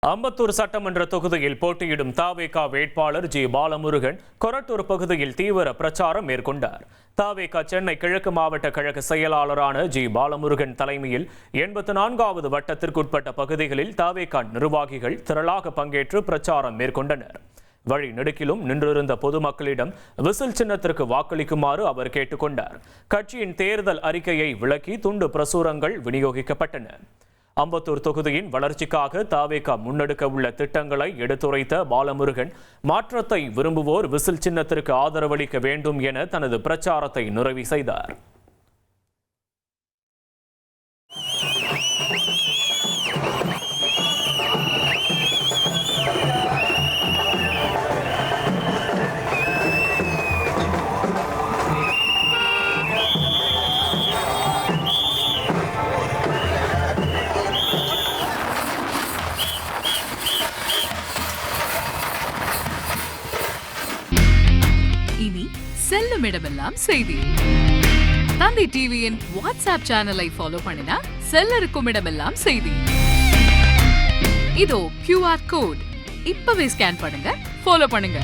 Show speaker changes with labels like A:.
A: அம்பத்தூர் சட்டமன்ற தொகுதியில் போட்டியிடும் தவேக வேட்பாளர் ஜி பாலமுருகன் கொரட்டூர் பகுதியில் தீவிர பிரச்சாரம் மேற்கொண்டார். தவேக சென்னை கிழக்கு மாவட்ட கழக செயலாளரான ஜி பாலமுருகன் தலைமையில் 84வது வட்டத்திற்குட்பட்ட பகுதிகளில் தவேக நிர்வாகிகள் திரளாக பங்கேற்று பிரச்சாரம் மேற்கொண்டனர். வழி நெடுக்கிலும் நின்றிருந்த பொதுமக்களிடம் விசில் சின்னத்திற்கு வாக்களிக்குமாறு அவர் கேட்டுக்கொண்டார். கட்சியின் தேர்தல் அறிக்கையை விளக்கி துண்டு பிரசுரங்கள் விநியோகிக்கப்பட்டன. அம்பத்தூர் தொகுதியின் வளர்ச்சிக்காக தவேக முன்னெடுக்க உள்ள திட்டங்களை எடுத்துரைத்த பாலமுருகன் மாற்றத்தை விரும்புவோர் விசில் சின்னத்திற்கு ஆதரவளிக்க வேண்டும் என தனது பிரச்சாரத்தை நிறைவு செய்தார்.
B: இனி செல்லும் இடமெல்லாம் செய்தி. தந்தி டிவியின் வாட்ஸ்அப் சேனலை ஃபாலோ பண்ணினா செல்ல இருக்கும் இடமெல்லாம் செய்தி. இதோ QR கோட் இப்பவே ஸ்கேன் பண்ணுங்க, ஃபாலோ பண்ணுங்க.